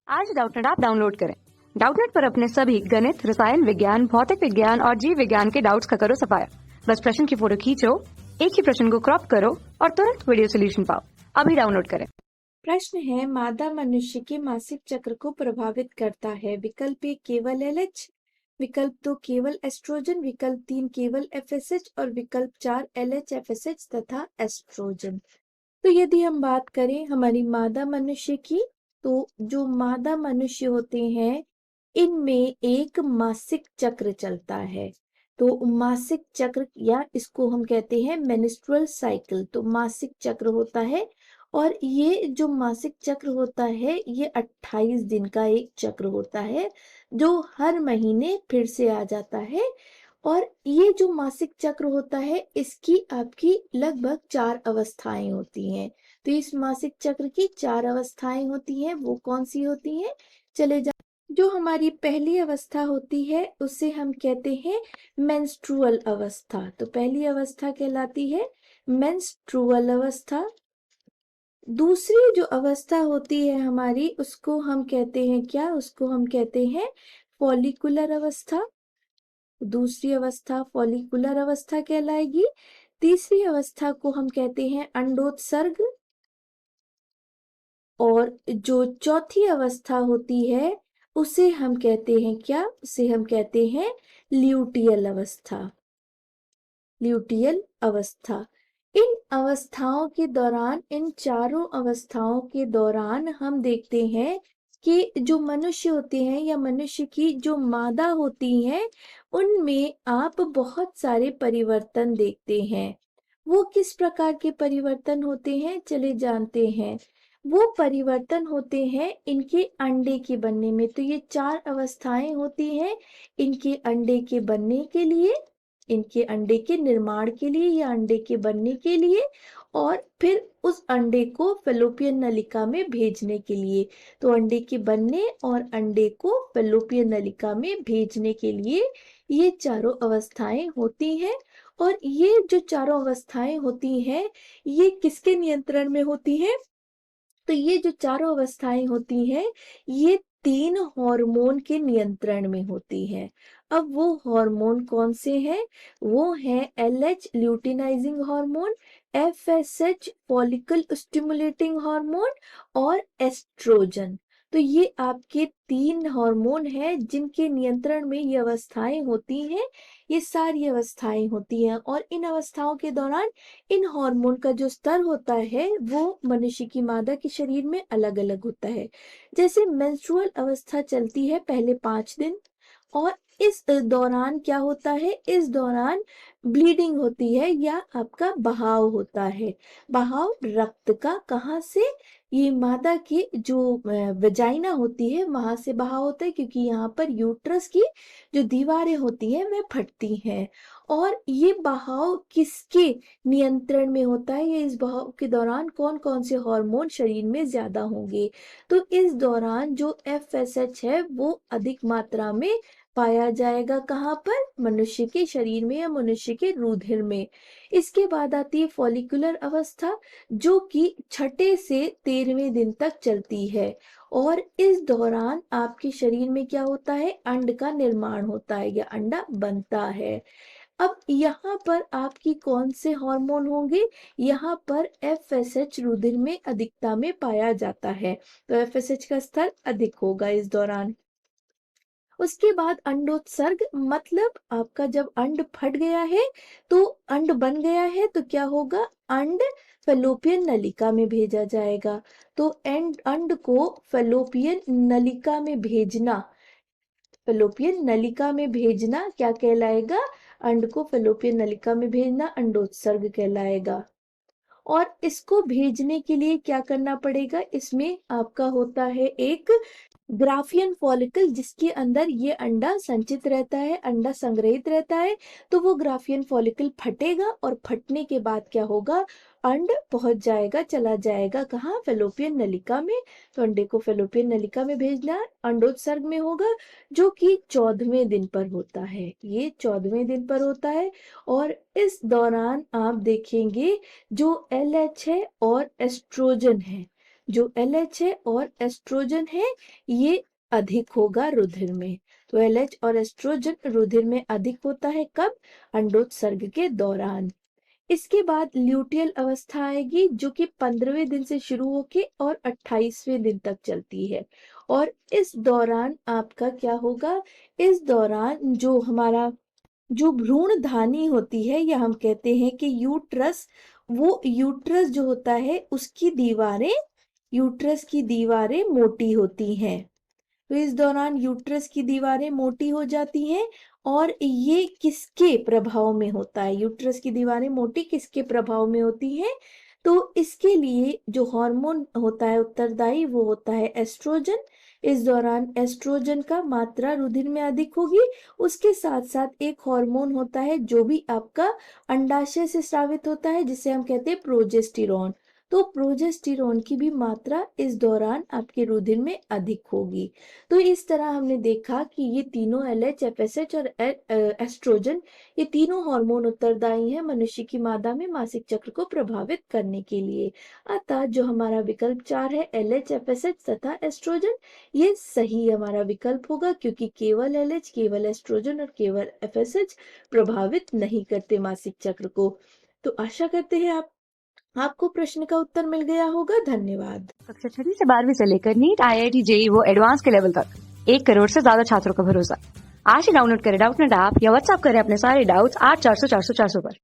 आज Doubtnut app download करें। Doubtnut पर अपने सभी गणित, रसायन विज्ञान, भौतिक विज्ञान और जीव विज्ञान के डाउट्स का करो सफाया। बस प्रश्न की फोटो खींचो, एक ही प्रश्न को क्रॉप करो और तुरंत वीडियो सोल्यूशन पाओ। अभी डाउनलोड करें। प्रश्न है, मादा मनुष्य के मासिक चक्र को प्रभावित करता है। विकल्प 1 केवल एलएच, विकल्प 2 केवल एस्ट्रोजन, विकल्प 3 केवल एफएसएच और विकल्प 4 एलएच, एफएसएच तथा एस्ट्रोजन। तो यदि हम बात करें हमारी मादा मनुष्य की, तो जो मादा मनुष्य होते हैं इनमें एक मासिक चक्र चलता है। तो मासिक चक्र या इसको हम कहते हैं मेंस्ट्रुअल साइकिल। तो मासिक चक्र होता है और ये जो मासिक चक्र होता है ये 28 दिन का एक चक्र होता है जो हर महीने फिर से आ जाता है। और ये जो मासिक चक्र होता है इसकी आपकी लगभग 4 अवस्थाएं होती हैं। तो इस मासिक चक्र की 4 अवस्थाएं होती हैं, वो कौन सी होती हैं? चले जा जो हमारी पहली अवस्था होती है उसे हम कहते हैं मेंस्ट्रुअल अवस्था। तो पहली अवस्था कहलाती है मेंस्ट्रुअल अवस्था। दूसरी जो अवस्था होती है हमारी उसको हम कहते हैं क्या? उसको हम कहते हैं फॉलिकुलर अवस्था। दूसरी अवस्था फॉलिकुलर अवस्था कहलाएगी। तीसरी अवस्था को हम कहते हैं अंडोत्सर्ग। और जो चौथी अवस्था होती है उसे हम कहते हैं क्या? उसे हम कहते हैं ल्यूटियल अवस्था। ल्यूटियल अवस्था। इन अवस्थाओं के दौरान, इन चारों अवस्थाओं के दौरान हम देखते हैं कि जो मनुष्य होते हैं या मनुष्य की जो मादा होती हैं उनमें आप बहुत सारे परिवर्तन देखते हैं। वो किस प्रकार के परिवर्तन होते हैं चले जानते हैं। वो परिवर्तन होते हैं इनके अंडे के बनने में। तो ये 4 अवस्थाएं होती हैं इनके अंडे के बनने के लिए, इनके अंडे के निर्माण के लिए या अंडे के बनने के लिए, और फिर उस अंडे को फैलोपियन नलिका में भेजने के लिए। तो अंडे के बनने और अंडे को फैलोपियन नलिका में भेजने के लिए ये चारों अवस्थाएं होती हैं। और ये जो चारों अवस्थाएं होती हैं ये किसके नियंत्रण में होती हैं? तो ये जो चारों अवस्थाएं होती हैं ये 3 हार्मोन के नियंत्रण में होती हैं। अब वो हार्मोन कौन से हैं? वो हैं LH luteinizing hormone, FSH follicle stimulating hormone और एस्ट्रोजन। तो ये आपके 3 हार्मोन हैं जिनके नियंत्रण में ये अवस्थाएं होती हैं। ये सारी अवस्थाएं होती हैं और इन अवस्थाओं के दौरान इन हार्मोन का जो स्तर होता है वो मनुष्य की मादा के शरीर में अलग अलग होता है। जैसे मेंस्ट्रुअल अवस्था चलती है पहले 5 दिन, और इस दौरान क्या होता है? इस दौरान ब्लीडिंग होती है या आपका बहाव होता है। बहाव रक्त का कहाँ से? ये मादा की जो वजाइना होती है वहां से बहाव होता है, क्योंकि यहाँ पर यूट्रस की जो दीवारें होती हैं वह फटती हैं। और ये बहाव किसके नियंत्रण में होता है या इस बहाव के दौरान कौन कौन से हार्मोन शरीर में ज्यादा होंगे? तो इस दौरान जो एफएसएच है वो अधिक मात्रा में पाया जाएगा। कहाँ पर? मनुष्य के शरीर में या मनुष्य के रुधिर में। इसके बाद आती है फॉलिकुलर अवस्था जो कि 6 से 13वें दिन तक चलती है। और इस दौरान आपके शरीर में क्या होता है? अंड का निर्माण होता है या अंडा बनता है। अब यहाँ पर आपकी कौन से हार्मोन होंगे? यहाँ पर एफएसएच रुधिर में अधिकता में पाया जाता है। तो एफएसएच का स्तर अधिक होगा इस दौरान। उसके बाद अंडोत्सर्ग, मतलब आपका जब अंड फट गया है तो अंड बन गया है तो क्या होगा? अंड फैलोपियन नलिका में भेजा जाएगा। तो अंड को फैलोपियन नलिका में भेजना, फैलोपियन नलिका में भेजना क्या कहलाएगा? अंड को फैलोपियन नलिका में भेजना अंडोत्सर्ग कहलाएगा। और इसको भेजने के लिए क्या करना पड़ेगा? इसमें आपका होता है एक ग्राफियन फॉलिकल जिसके अंदर ये अंडा संचित रहता है, अंडा संग्रहित रहता है। तो वो ग्राफियन फॉलिकल फटेगा और फटने के बाद क्या होगा? अंड पहुंच जाएगा, चला जाएगा कहाँ? फैलोपियन नलिका में। तो अंडे को फैलोपियन नलिका में भेजना अंडोत्सर्ग में होगा जो कि 14वें दिन पर होता है। ये 14वें दिन पर होता है। और इस दौरान आप देखेंगे जो एलएच है और एस्ट्रोजन है जो LH है और एस्ट्रोजन है ये अधिक होगा रुधिर में। तो LH और एस्ट्रोजन रुधिर में अधिक होता है कब? अंडोत्सर्ग के दौरान। इसके बाद ल्यूटियल अवस्था आएगी जो कि 15वें दिन से शुरू होके और 28वें दिन तक चलती है। और इस दौरान आपका क्या होगा? इस दौरान जो हमारा जो भ्रूणधानी होती है या हम कहते हैं कि यूट्रस, वो यूट्रस जो होता है उसकी दीवारें, यूट्रस की दीवारें मोटी होती हैं। तो इस दौरान यूट्रस की दीवारें मोटी हो जाती हैं। और ये किसके प्रभाव में होता है? यूट्रस की दीवारें मोटी किसके प्रभाव में होती हैं? तो इसके लिए जो हार्मोन होता है उत्तरदायी वो होता है एस्ट्रोजन। इस दौरान एस्ट्रोजन का मात्रा रुधिर में अधिक होगी। उसके साथ साथ एक हार्मोन होता है जो भी आपका अंडाशय से स्रावित होता है जिसे हम कहते हैं प्रोजेस्टेरॉन। तो प्रोजेस्टेरॉन की भी मात्रा इस दौरान आपके रुधिर में अधिक होगी। तो इस तरह हमने देखा कि ये तीनों LH, FSH और एस्ट्रोजन, ये तीनों हार्मोन उत्तरदायी हैं मनुष्य की मादा में मासिक चक्र को प्रभावित करने के लिए। अतः जो हमारा विकल्प 4 है LH, FSH तथा एस्ट्रोजन, ये सही हमारा विकल्प होगा क्योंकि केवल LH, केवल एस्ट्रोजन और केवल FSH प्रभावित नहीं करते मासिक चक्र को। तो आशा करते हैं आपको प्रश्न का उत्तर मिल गया होगा। धन्यवाद। कक्षा 6 से 12वीं से लेकर नीट, IIT, JEE वो एडवांस के लेवल तक 1 करोड़ से ज्यादा छात्रों का भरोसा। आज ही डाउनलोड करें डाउटनेट ऐप या व्हाट्सएप करें अपने सारे डाउट्स 8400 400 400 पर।